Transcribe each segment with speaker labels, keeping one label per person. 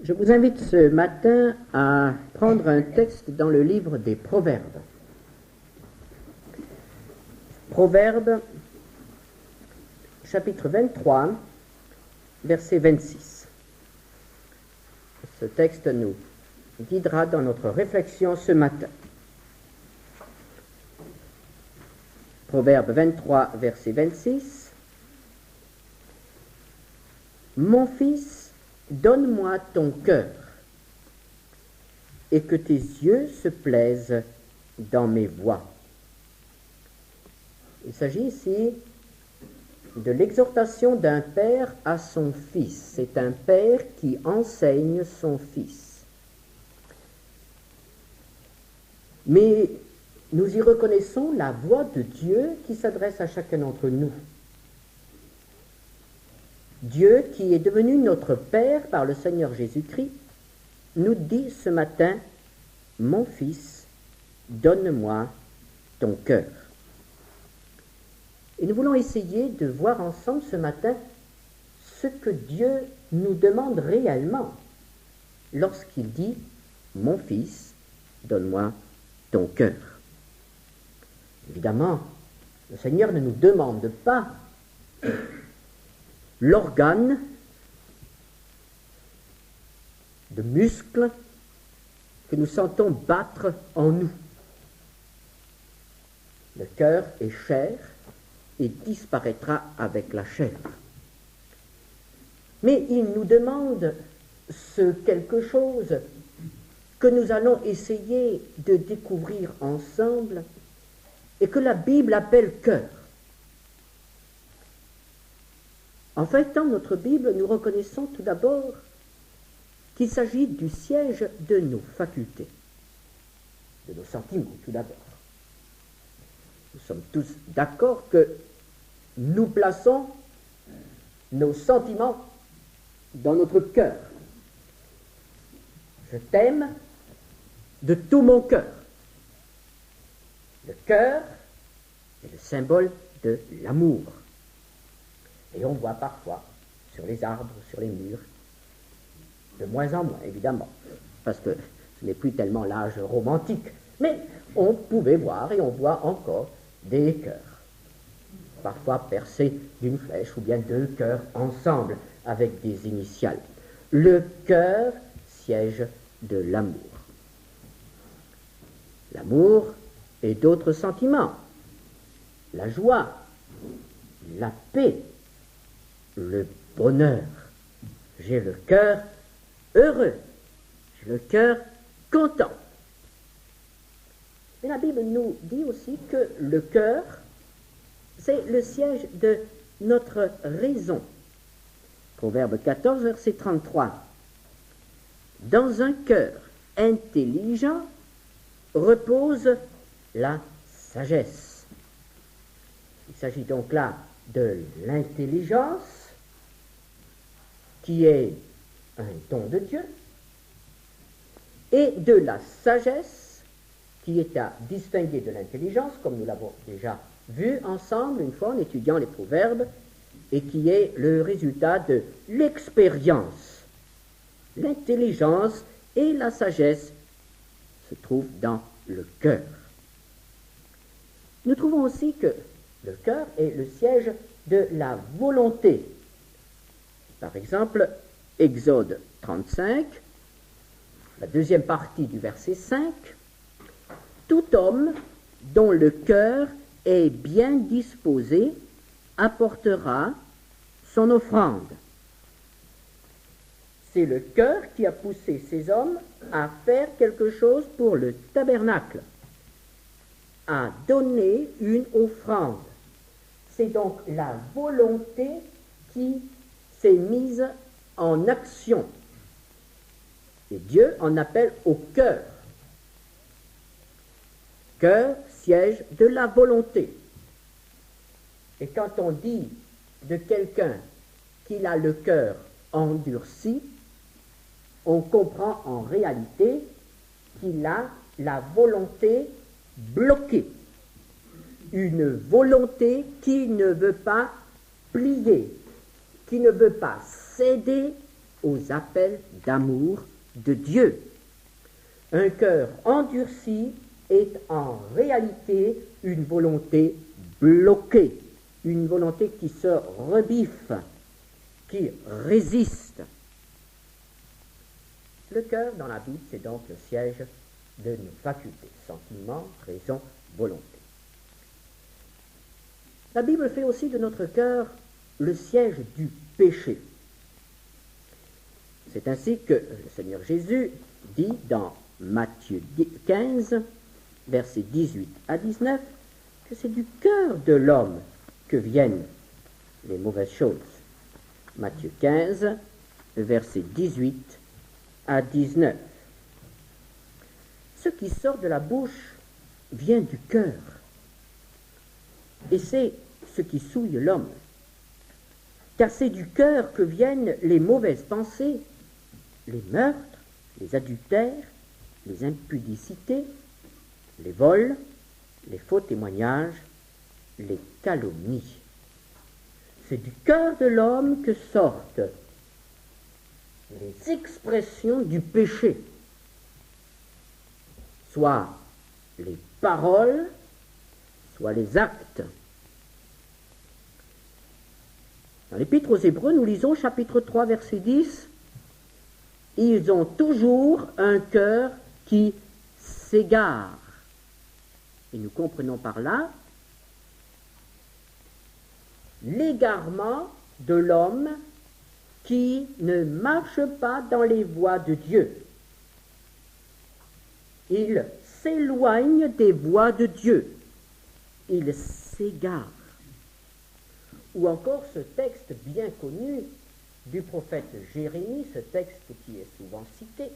Speaker 1: Je vous invite ce matin à prendre un texte dans le livre des Proverbes. Proverbes, chapitre 23, verset 26. Ce texte nous guidera dans notre réflexion ce matin. Proverbe 23, verset 26. Mon fils, donne-moi ton cœur, et que tes yeux se plaisent dans mes voies. Il s'agit ici de l'exhortation d'un père à son fils. C'est un père qui enseigne son fils. Mais nous y reconnaissons la voix de Dieu qui s'adresse à chacun d'entre nous. Dieu, qui est devenu notre Père par le Seigneur Jésus-Christ, nous dit ce matin, « Mon fils, donne-moi ton cœur ». Et nous voulons essayer de voir ensemble ce matin ce que Dieu nous demande réellement lorsqu'il dit « Mon fils, donne-moi ton cœur ». Évidemment, le Seigneur ne nous demande pas l'organe de muscles que nous sentons battre en nous. Le cœur est chair et disparaîtra avec la chair. Mais il nous demande ce quelque chose que nous allons essayer de découvrir ensemble et que la Bible appelle cœur. En feuilletant notre Bible, nous reconnaissons tout d'abord qu'il s'agit du siège de nos facultés, de nos sentiments tout d'abord. Nous sommes tous d'accord que nous plaçons nos sentiments dans notre cœur. Je t'aime de tout mon cœur. Le cœur est le symbole de l'amour. Et on voit parfois, sur les arbres, sur les murs, de moins en moins, évidemment, parce que ce n'est plus tellement l'âge romantique, mais on pouvait voir et on voit encore des cœurs, parfois percés d'une flèche ou bien deux cœurs ensemble avec des initiales. Le cœur, siège de l'amour. L'amour et d'autres sentiments, la joie, la paix, le bonheur. J'ai le cœur heureux, j'ai le cœur content. Mais la Bible nous dit aussi que le cœur, c'est le siège de notre raison. Proverbe 14, verset 33. Dans un cœur intelligent repose la sagesse. Il s'agit donc là de l'intelligence, qui est un don de Dieu, et de la sagesse, qui est à distinguer de l'intelligence, comme nous l'avons déjà vu ensemble une fois en étudiant les proverbes, et qui est le résultat de l'expérience. L'intelligence et la sagesse se trouvent dans le cœur. Nous trouvons aussi que le cœur est le siège de la volonté. Par exemple, Exode 35, la deuxième partie du verset 5, « Tout homme dont le cœur est bien disposé apportera son offrande. » C'est le cœur qui a poussé ces hommes à faire quelque chose pour le tabernacle, à donner une offrande. C'est donc la volonté qui s'est mise en action. Et Dieu en appelle au cœur. Cœur, siège de la volonté. Et quand on dit de quelqu'un qu'il a le cœur endurci, on comprend en réalité qu'il a la volonté bloquée. Une volonté qui ne veut pas plier, qui ne veut pas céder aux appels d'amour de Dieu. Un cœur endurci est en réalité une volonté bloquée, une volonté qui se rebiffe, qui résiste. Le cœur, dans la Bible, c'est donc le siège de nos facultés, sentiments, raison, volonté. La Bible fait aussi de notre cœur le siège du péché. C'est ainsi que le Seigneur Jésus dit dans Matthieu 15, versets 18 à 19, que c'est du cœur de l'homme que viennent les mauvaises choses. Matthieu 15, versets 18 à 19. Ce qui sort de la bouche vient du cœur, et c'est ce qui souille l'homme. Car c'est du cœur que viennent les mauvaises pensées, les meurtres, les adultères, les impudicités, les vols, les faux témoignages, les calomnies. C'est du cœur de l'homme que sortent les expressions du péché, soit les paroles, soit les actes. Dans l'Épître aux Hébreux, nous lisons chapitre 3, verset 10, « Ils ont toujours un cœur qui s'égare. » Et nous comprenons par là l'égarement de l'homme qui ne marche pas dans les voies de Dieu. Il s'éloigne des voies de Dieu. Il s'égare. Ou encore ce texte bien connu du prophète Jérémie, ce texte qui est souvent cité,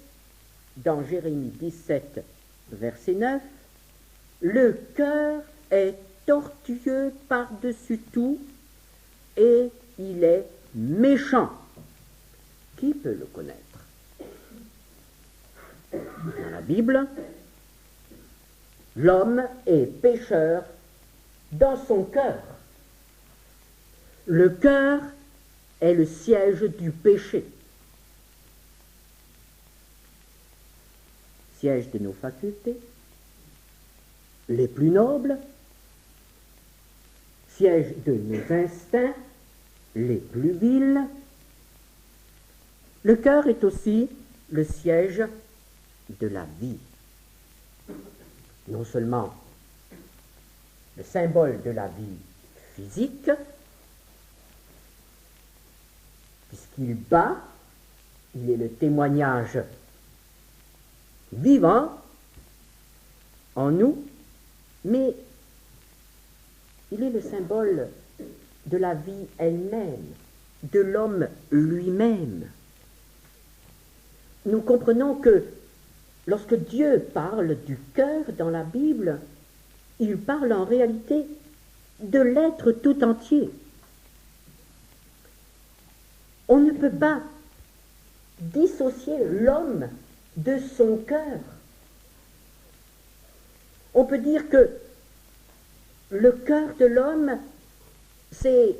Speaker 1: dans Jérémie 17, verset 9, « Le cœur est tortueux par-dessus tout, et il est méchant. » Qui peut le connaître? Dans la Bible, l'homme est pécheur dans son cœur. Le cœur est le siège du péché. Siège de nos facultés, les plus nobles, siège de nos instincts, les plus vils. Le cœur est aussi le siège de la vie. Non seulement le symbole de la vie physique, puisqu'il bat, il est le témoignage vivant en nous, mais il est le symbole de la vie elle-même, de l'homme lui-même. Nous comprenons que lorsque Dieu parle du cœur dans la Bible, il parle en réalité de l'être tout entier. On ne peut pas dissocier l'homme de son cœur. On peut dire que le cœur de l'homme, c'est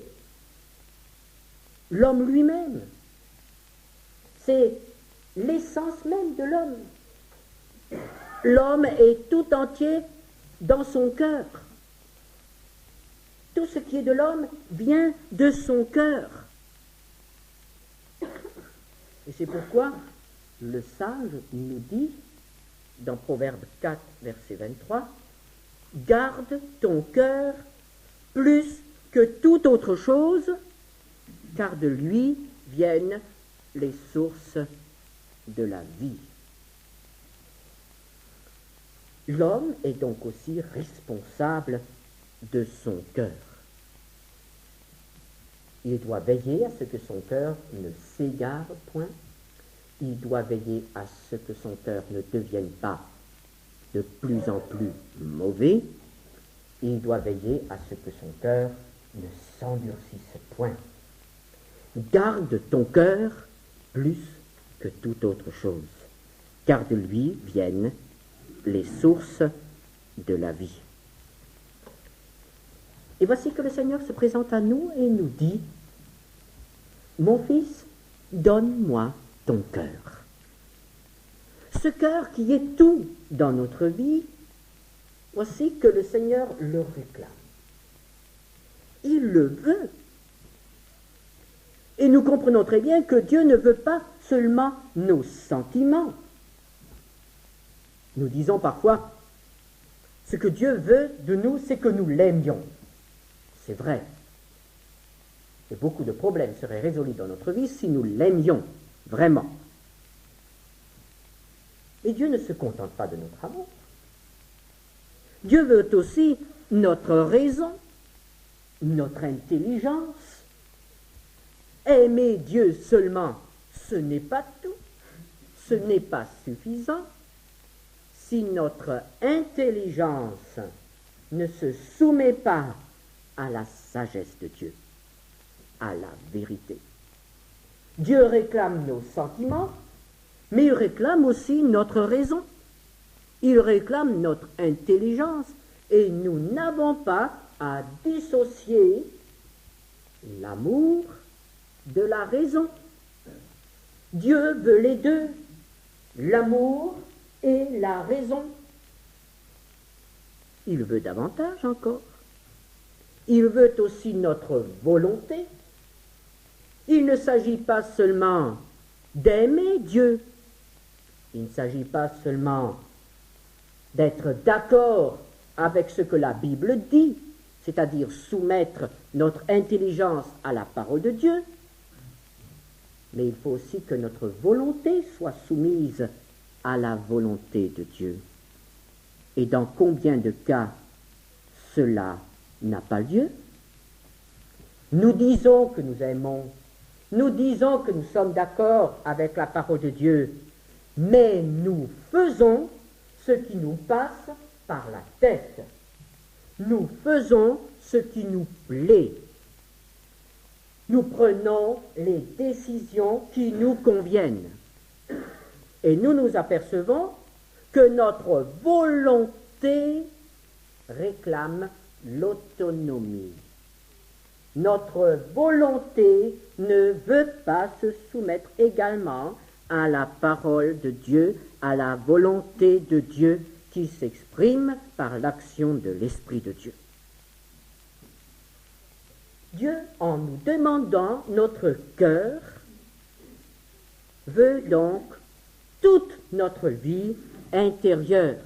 Speaker 1: l'homme lui-même. C'est l'essence même de l'homme. L'homme est tout entier dans son cœur. Tout ce qui est de l'homme vient de son cœur. Et c'est pourquoi le sage nous dit, dans Proverbe 4, verset 23, « Garde ton cœur plus que toute autre chose, car de lui viennent les sources de la vie. » L'homme est donc aussi responsable de son cœur. Il doit veiller à ce que son cœur ne s'égare point. Il doit veiller à ce que son cœur ne devienne pas de plus en plus mauvais. Il doit veiller à ce que son cœur ne s'endurcisse point. Garde ton cœur plus que toute autre chose, car de lui viennent les sources de la vie. Et voici que le Seigneur se présente à nous et nous dit, « Mon fils, donne-moi ton cœur. Ce cœur qui est tout dans notre vie, voici que le Seigneur le réclame. Il le veut. Et nous comprenons très bien que Dieu ne veut pas seulement nos sentiments. Nous disons parfois, ce que Dieu veut de nous, c'est que nous l'aimions. C'est vrai. Et beaucoup de problèmes seraient résolus dans notre vie si nous l'aimions vraiment. Et Dieu ne se contente pas de notre amour. Dieu veut aussi notre raison, notre intelligence. Aimer Dieu seulement, ce n'est pas tout, ce n'est pas suffisant. Si notre intelligence ne se soumet pas à la sagesse de Dieu, à la vérité. Dieu réclame nos sentiments, mais il réclame aussi notre raison. Il réclame notre intelligence, et nous n'avons pas à dissocier l'amour de la raison. Dieu veut les deux, l'amour et la raison. Il veut davantage encore. Il veut aussi notre volonté. Il ne s'agit pas seulement d'aimer Dieu. Il ne s'agit pas seulement d'être d'accord avec ce que la Bible dit, c'est-à-dire soumettre notre intelligence à la parole de Dieu, mais il faut aussi que notre volonté soit soumise à la volonté de Dieu. Et dans combien de cas cela n'a pas lieu? Nous disons que nous aimons, nous disons que nous sommes d'accord avec la parole de Dieu, mais nous faisons ce qui nous passe par la tête. Nous faisons ce qui nous plaît. Nous prenons les décisions qui nous conviennent. Et nous nous apercevons que notre volonté réclame l'autonomie. Notre volonté ne veut pas se soumettre également à la parole de Dieu, à la volonté de Dieu qui s'exprime par l'action de l'Esprit de Dieu. Dieu, en nous demandant notre cœur, veut donc toute notre vie intérieure.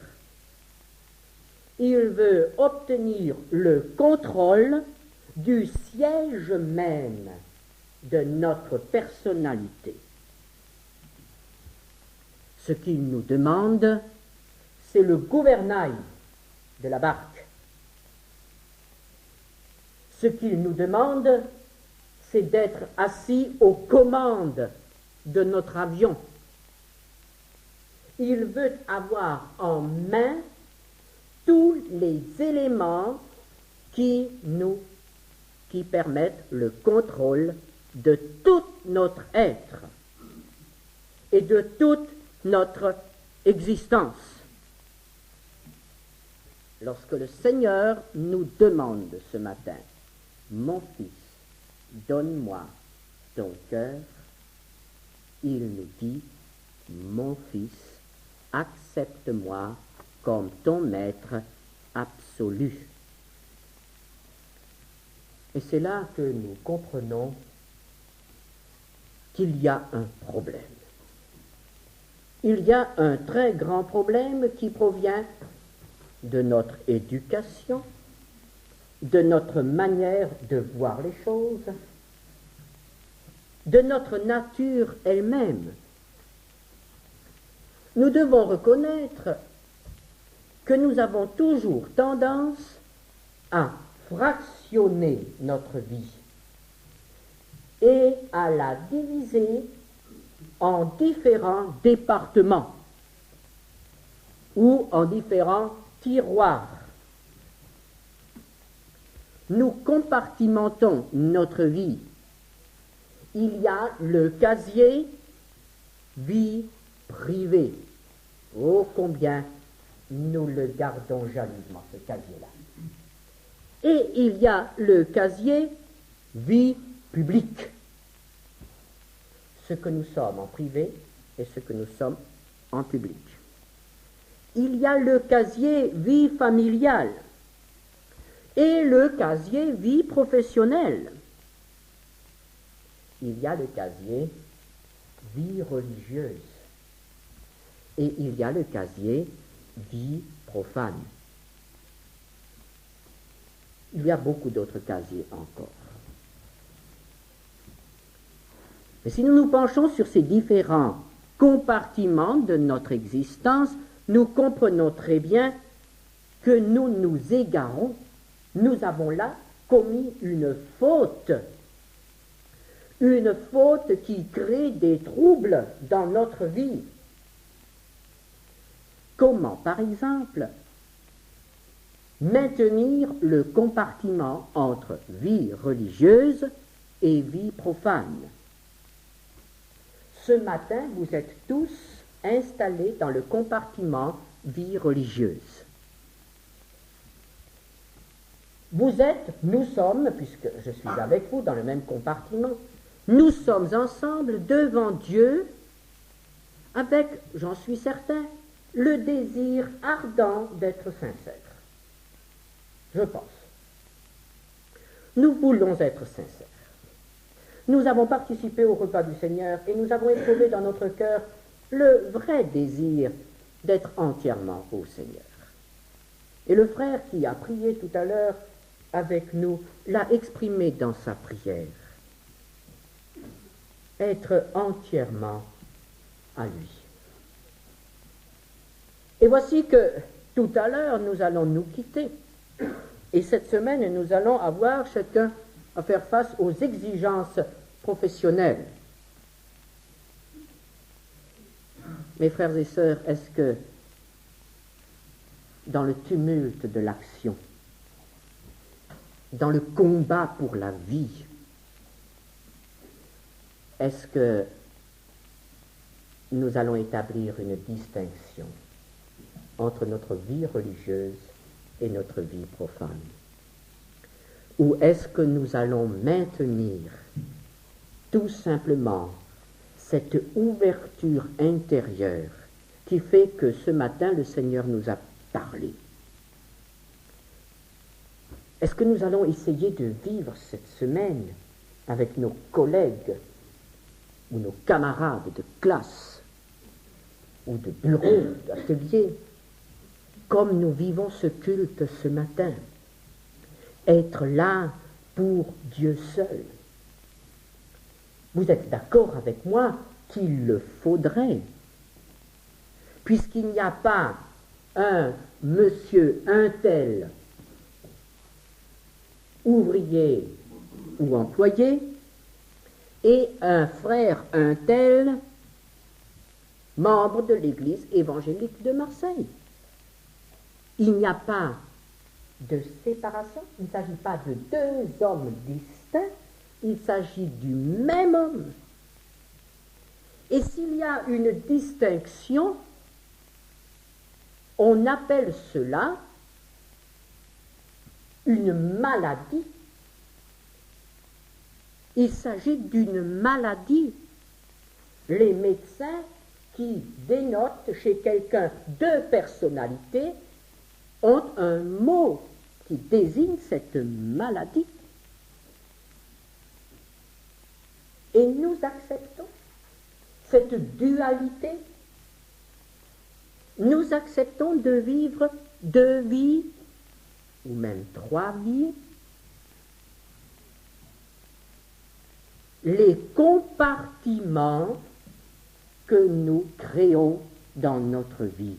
Speaker 1: Il veut obtenir le contrôle du siège même de notre personnalité. Ce qu'il nous demande, c'est le gouvernail de la barque. Ce qu'il nous demande, c'est d'être assis aux commandes de notre avion. Il veut avoir en main tous les éléments qui permettent le contrôle de tout notre être et de toute notre existence. Lorsque le Seigneur nous demande ce matin, « Mon fils, donne-moi ton cœur », il nous dit, « Mon fils, accepte-moi comme ton maître absolu. » Et c'est là que nous comprenons qu'il y a un problème. Il y a un très grand problème qui provient de notre éducation, de notre manière de voir les choses, de notre nature elle-même. Nous devons reconnaître que nous avons toujours tendance à fractionner notre vie et à la diviser en différents départements ou en différents tiroirs. Nous compartimentons notre vie. Il y a le casier vie privée. Oh, combien nous le gardons jalousement, ce casier-là. Et il y a le casier vie publique. ce que nous sommes en privé et ce que nous sommes en public. Il y a le casier vie familiale et le casier vie professionnelle. Il y a le casier vie religieuse et il y a le casier vie profane. Il y a beaucoup d'autres casiers encore. Et si nous nous penchons sur ces différents compartiments de notre existence, nous comprenons très bien que nous nous égarons. Nous avons là commis une faute qui crée des troubles dans notre vie. Comment, par exemple, maintenir le compartiment entre vie religieuse et vie profane? Ce matin, vous êtes tous installés dans le compartiment vie religieuse. Nous sommes, puisque je suis avec vous dans le même compartiment, nous sommes ensemble devant Dieu avec, j'en suis certain, le désir ardent d'être sincères. Je pense. Nous voulons être sincères. Nous avons participé au repas du Seigneur et nous avons éprouvé dans notre cœur le vrai désir d'être entièrement au Seigneur. Et le frère qui a prié tout à l'heure avec nous l'a exprimé dans sa prière. Être entièrement à lui. Et voici que tout à l'heure nous allons nous quitter. Et cette semaine nous allons avoir chacun à faire face aux exigences professionnelles. Mes frères et sœurs, est-ce que dans le tumulte de l'action, dans le combat pour la vie, est-ce que nous allons établir une distinction entre notre vie religieuse et notre vie profane? Ou est-ce que nous allons maintenir tout simplement cette ouverture intérieure qui fait que ce matin le Seigneur nous a parlé? Est-ce que nous allons essayer de vivre cette semaine avec nos collègues ou nos camarades de classe ou de bureau, d'atelier, comme nous vivons ce culte ce matin? Être là pour Dieu seul. Vous êtes d'accord avec moi qu'il le faudrait, puisqu'il n'y a pas un monsieur un tel, ouvrier ou employé, et un frère un tel, membre de l'Église évangélique de Marseille. Il n'y a pas de séparation, il ne s'agit pas de deux hommes distincts, il s'agit du même homme. Et s'il y a une distinction, on appelle cela une maladie. Il s'agit d'une maladie. Les médecins qui dénotent chez quelqu'un deux personnalités ont un mot qui désigne cette maladie. Et nous acceptons cette dualité. Nous acceptons de vivre deux vies, ou même trois vies. Les compartiments que nous créons dans notre vie.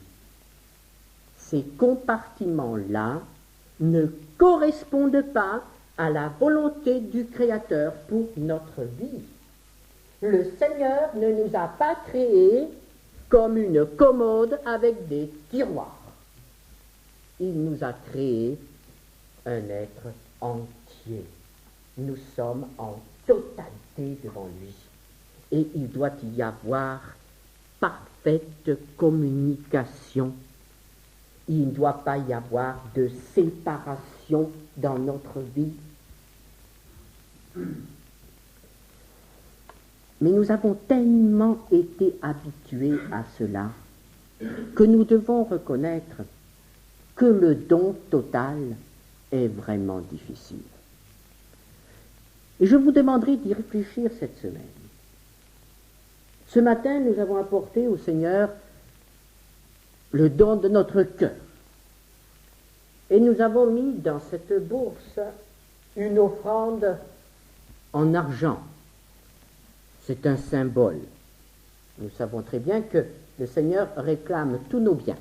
Speaker 1: Ces compartiments-là ne correspondent pas à la volonté du Créateur pour notre vie. Le Seigneur ne nous a pas créés comme une commode avec des tiroirs. Il nous a créés un être entier. Nous sommes en totalité devant lui. Et il doit y avoir parfaite communication. Il ne doit pas y avoir de séparation dans notre vie. Mais nous avons tellement été habitués à cela que nous devons reconnaître que le don total est vraiment difficile. Et je vous demanderai d'y réfléchir cette semaine. Ce matin, nous avons apporté au Seigneur le don de notre cœur. Et nous avons mis dans cette bourse une offrande en argent. C'est un symbole. Nous savons très bien que le Seigneur réclame tous nos biens.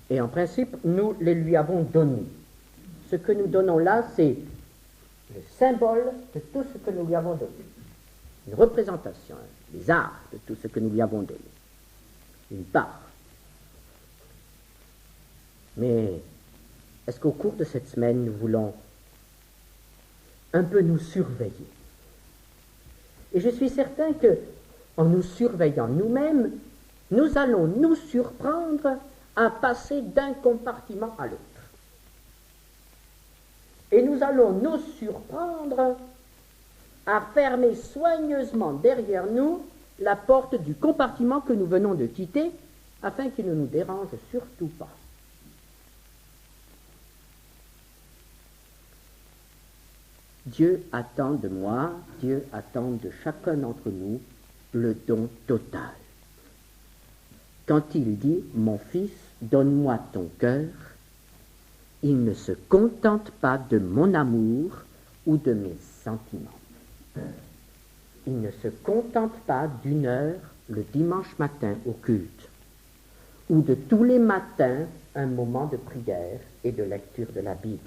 Speaker 1: Et en principe, nous les lui avons donnés. Ce que nous donnons là, c'est le symbole de tout ce que nous lui avons donné. Une représentation, les arts de tout ce que nous lui avons donné. Une part. Mais est-ce qu'au cours de cette semaine, nous voulons un peu nous surveiller? Et je suis certain que, en nous surveillant nous-mêmes, nous allons nous surprendre à passer d'un compartiment à l'autre. Et nous allons nous surprendre à fermer soigneusement derrière nous la porte du compartiment que nous venons de quitter, afin qu'il ne nous dérange surtout pas. Dieu attend de moi, Dieu attend de chacun d'entre nous le don total. Quand il dit « Mon fils, donne-moi ton cœur », il ne se contente pas de mon amour ou de mes sentiments. Il ne se contente pas d'une heure le dimanche matin au culte, ou de tous les matins un moment de prière et de lecture de la Bible,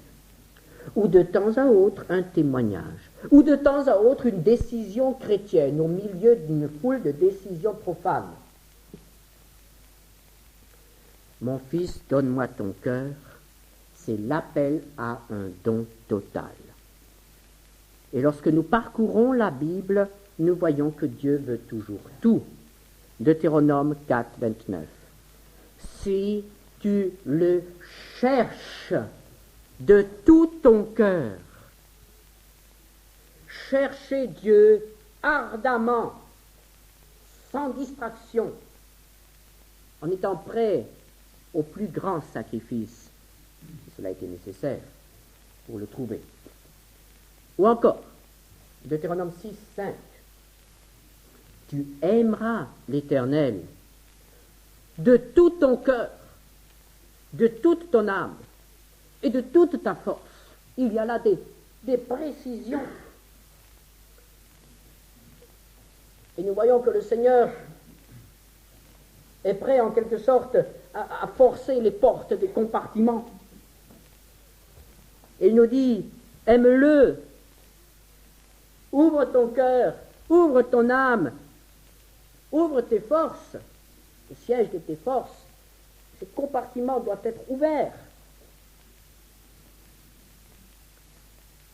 Speaker 1: ou de temps à autre un témoignage, ou de temps à autre une décision chrétienne au milieu d'une foule de décisions profanes. Mon fils, donne-moi ton cœur, c'est l'appel à un don total. Et lorsque nous parcourons la Bible, nous voyons que Dieu veut toujours tout. Deutéronome 4, 29. Si tu le cherches de tout ton cœur, cherchez Dieu ardemment, sans distraction, en étant prêt au plus grand sacrifice, si cela a été nécessaire, pour le trouver. Ou encore, Deutéronome 6, 5. Tu aimeras l'Éternel de tout ton cœur, de toute ton âme et de toute ta force. Il y a là des précisions. Et nous voyons que le Seigneur est prêt en quelque sorte à forcer les portes des compartiments. Et il nous dit, aime-le, ouvre ton cœur, ouvre ton âme, ouvre tes forces, le siège de tes forces. Ces compartiments doivent être ouverts.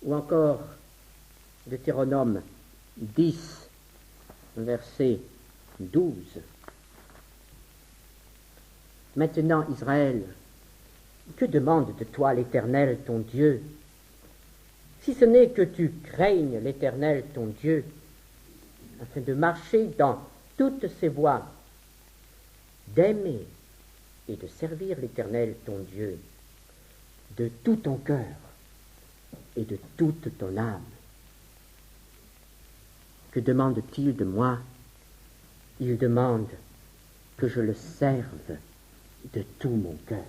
Speaker 1: Ou encore, Deutéronome 10, verset 12. Maintenant, Israël, que demande de toi l'Éternel, ton Dieu, si ce n'est que tu craignes l'Éternel, ton Dieu, afin de marcher dans toutes ses voies, d'aimer et de servir l'Éternel, ton Dieu, de tout ton cœur et de toute ton âme. Que demande-t-il de moi? Il demande que je le serve de tout mon cœur,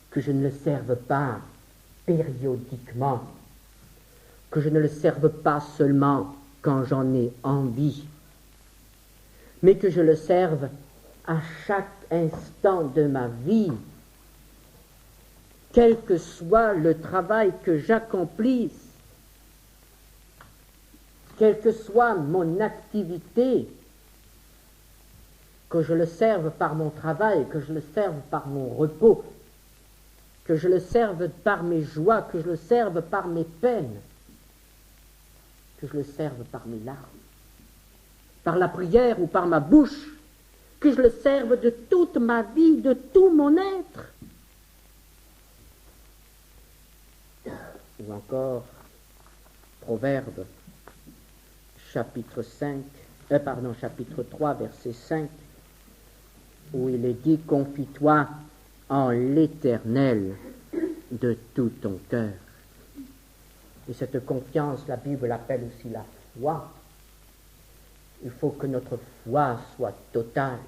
Speaker 1: que je ne le serve pas périodiquement, que je ne le serve pas seulement quand j'en ai envie, mais que je le serve à chaque instant de ma vie, quel que soit le travail que j'accomplisse, quelle que soit mon activité, que je le serve par mon travail, que je le serve par mon repos, que je le serve par mes joies, que je le serve par mes peines, que je le serve par mes larmes, par la prière ou par ma bouche, que je le serve de toute ma vie, de tout mon être. Ou encore, Proverbe chapitre 3, verset 5, où il est dit « Confie-toi en l'Éternel de tout ton cœur ». Et cette confiance, la Bible l'appelle aussi la foi. Il faut que notre foi soit totale,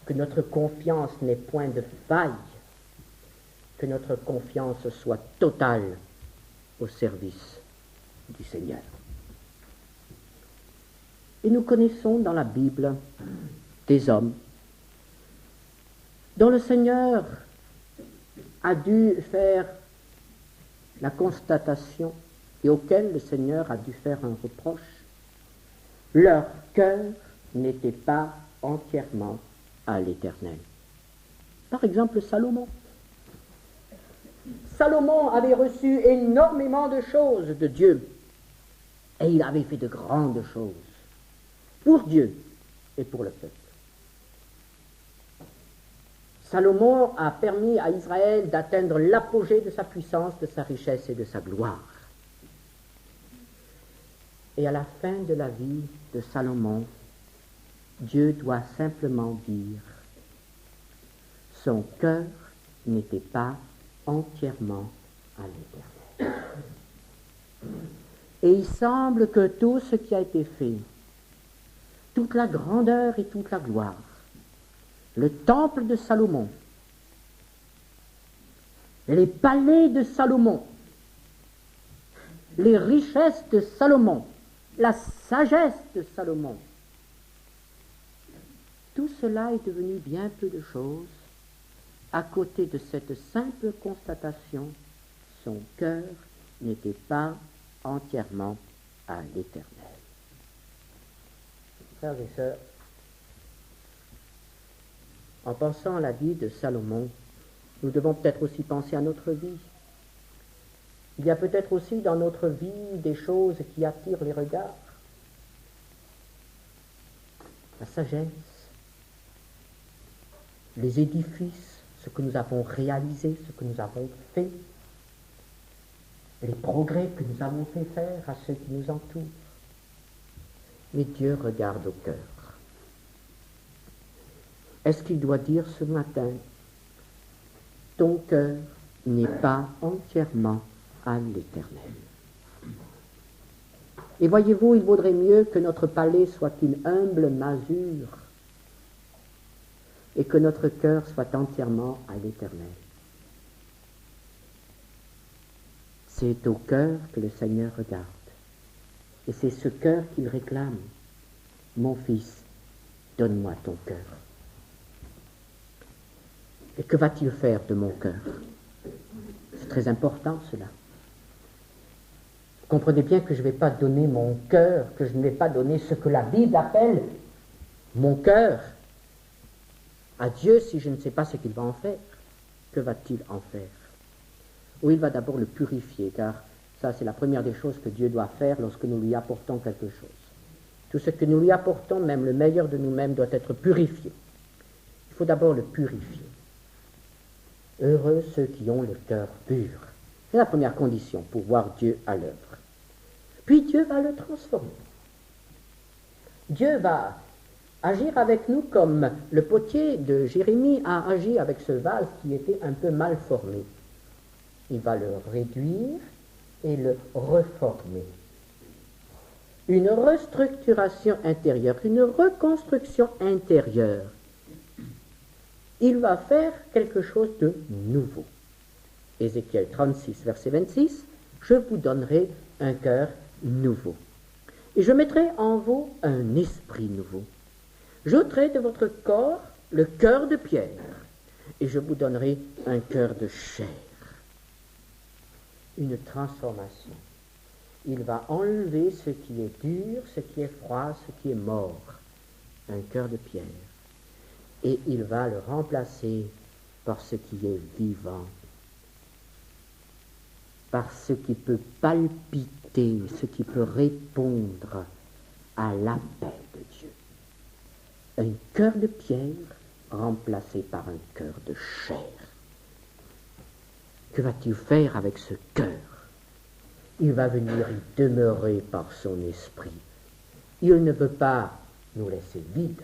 Speaker 1: que notre confiance n'ait point de faille, que notre confiance soit totale au service du Seigneur. Et nous connaissons dans la Bible des hommes dont le Seigneur a dû faire la constatation et auquel le Seigneur a dû faire un reproche. Leur cœur n'était pas entièrement à l'Éternel. Par exemple, Salomon. Salomon avait reçu énormément de choses de Dieu et il avait fait de grandes choses pour Dieu et pour le peuple. Salomon a permis à Israël d'atteindre l'apogée de sa puissance, de sa richesse et de sa gloire. Et à la fin de la vie de Salomon, Dieu doit simplement dire « Son cœur n'était pas entièrement à l'Éternel. » Et il semble que tout ce qui a été fait, toute la grandeur et toute la gloire, le temple de Salomon, les palais de Salomon, les richesses de Salomon, la sagesse de Salomon, tout cela est devenu bien peu de choses à côté de cette simple constatation, son cœur n'était pas entièrement à l'Éternel. Frères et sœurs, en pensant à la vie de Salomon, nous devons peut-être aussi penser à notre vie. Il y a peut-être aussi dans notre vie des choses qui attirent les regards. La sagesse, les édifices, ce que nous avons réalisé, ce que nous avons fait, les progrès que nous avons fait faire à ceux qui nous entourent. Mais Dieu regarde au cœur. Est-ce qu'il doit dire ce matin, ton cœur n'est pas entièrement à l'Éternel? Et voyez-vous, il vaudrait mieux que notre palais soit une humble masure et que notre cœur soit entièrement à l'Éternel. C'est au cœur que le Seigneur regarde. Et c'est ce cœur qu'il réclame. Mon fils, donne-moi ton cœur. Et que va-t-il faire de mon cœur? C'est très important cela. Vous comprenez bien que je ne vais pas donner mon cœur, que je ne vais pas donner ce que la Bible appelle mon cœur à Dieu si je ne sais pas ce qu'il va en faire. Que va-t-il en faire? Ou il va d'abord le purifier, car ça c'est la première des choses que Dieu doit faire lorsque nous lui apportons quelque chose. Tout ce que nous lui apportons, même le meilleur de nous-mêmes, doit être purifié. Il faut d'abord le purifier. Heureux ceux qui ont le cœur pur. C'est la première condition pour voir Dieu à l'œuvre. Puis Dieu va le transformer. Dieu va agir avec nous comme le potier de Jérémie a agi avec ce vase qui était un peu mal formé. Il va le réduire et le reformer. Une restructuration intérieure, une reconstruction intérieure. Il va faire quelque chose de nouveau. Ézéchiel 36, verset 26, « Je vous donnerai un cœur nouveau. Et je mettrai en vous un esprit nouveau. J'ôterai de votre corps le cœur de pierre, et je vous donnerai un cœur de chair. » Une transformation. Il va enlever ce qui est dur, ce qui est froid, ce qui est mort. Un cœur de pierre. Et il va le remplacer par ce qui est vivant, par ce qui peut palpiter, ce qui peut répondre à l'appel de Dieu. Un cœur de pierre remplacé par un cœur de chair. Que va-t-il faire avec ce cœur? il va venir y demeurer par son esprit. Il ne veut pas nous laisser vides.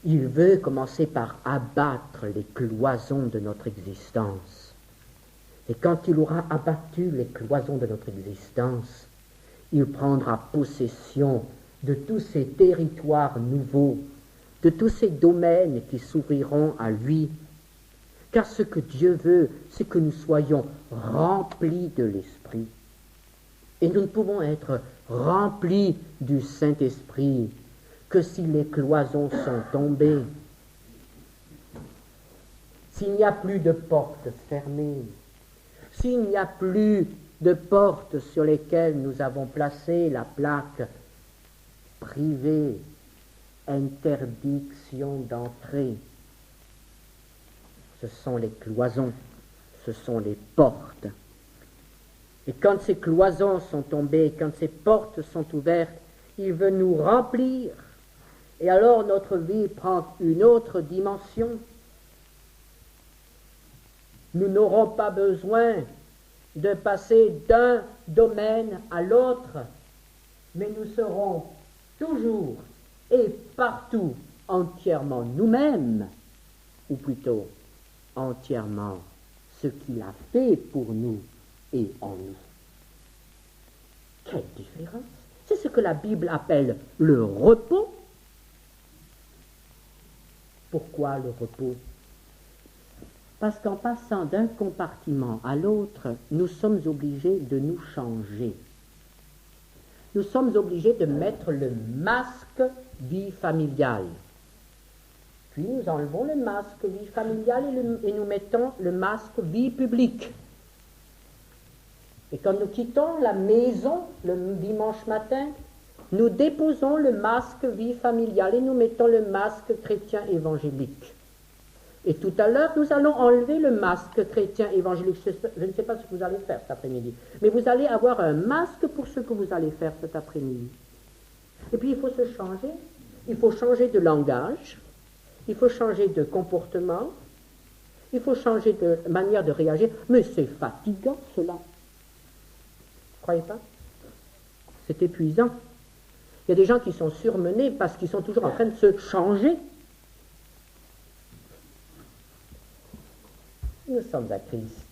Speaker 1: Il veut commencer par abattre les cloisons de notre existence. Et quand il aura abattu les cloisons de notre existence, il prendra possession de tous ces territoires nouveaux, de tous ces domaines qui s'ouvriront à lui. Car ce que Dieu veut, c'est que nous soyons remplis de l'Esprit. Et nous ne pouvons être remplis du Saint-Esprit que si les cloisons sont tombées, s'il n'y a plus de portes fermées, s'il n'y a plus de portes sur lesquelles nous avons placé la plaque privée, interdiction d'entrée. Ce sont les cloisons, ce sont les portes. Et quand ces cloisons sont tombées, quand ces portes sont ouvertes, il veut nous remplir. Et alors notre vie prend une autre dimension. Nous n'aurons pas besoin de passer d'un domaine à l'autre, mais nous serons toujours et partout entièrement nous-mêmes, ou plutôt entièrement ce qu'il a fait pour nous et en nous. Quelle différence! C'est ce que la Bible appelle le repos. Pourquoi le repos? Parce qu'en passant d'un compartiment à l'autre, nous sommes obligés de nous changer. Nous sommes obligés de mettre le masque vie familiale. Puis nous enlevons le masque vie familiale et nous mettons le masque vie publique. Et quand nous quittons la maison le dimanche matin, nous déposons le masque vie familiale et nous mettons le masque chrétien évangélique. Et tout à l'heure, nous allons enlever le masque chrétien évangélique. Je ne sais pas ce que vous allez faire cet après-midi, mais vous allez avoir un masque pour ce que vous allez faire cet après-midi. Et puis il faut se changer, il faut changer de langage, il faut changer de comportement, il faut changer de manière de réagir. Mais c'est fatigant cela. Vous croyez pas? C'est épuisant. Il y a des gens qui sont surmenés parce qu'ils sont toujours en train de se changer. Nous sommes à Christ.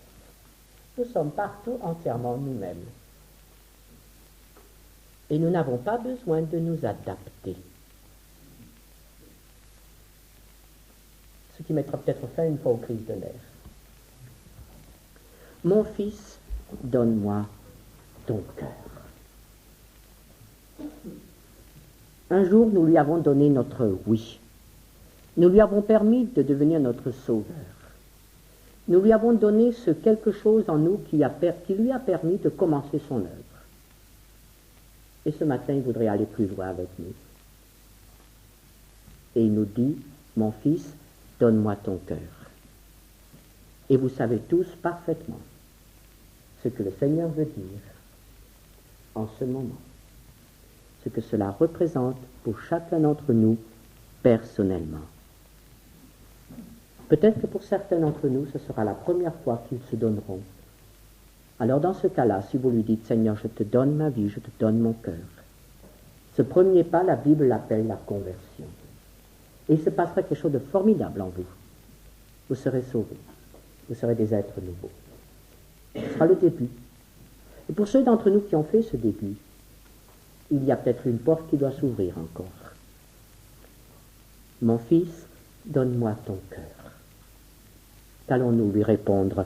Speaker 1: Nous sommes partout entièrement nous-mêmes. Et nous n'avons pas besoin de nous adapter. Ce qui mettra peut-être fin une fois aux crises de nerfs. Mon fils, donne-moi ton cœur. Un jour, nous lui avons donné notre oui. Nous lui avons permis de devenir notre sauveur. Nous lui avons donné ce quelque chose en nous qui lui a permis de commencer son œuvre. Et ce matin, il voudrait aller plus loin avec nous. Et il nous dit, mon fils, donne-moi ton cœur. Et vous savez tous parfaitement ce que le Seigneur veut dire en ce moment. Ce que cela représente pour chacun d'entre nous personnellement. Peut-être que pour certains d'entre nous, ce sera la première fois qu'ils se donneront. Alors dans ce cas-là, si vous lui dites, Seigneur, je te donne ma vie, je te donne mon cœur, ce premier pas, la Bible l'appelle la conversion. Et il se passera quelque chose de formidable en vous. Vous serez sauvés. Vous serez des êtres nouveaux. Ce sera le début. Et pour ceux d'entre nous qui ont fait ce début, il y a peut-être une porte qui doit s'ouvrir encore. Mon fils, donne-moi ton cœur. Qu'allons-nous lui répondre?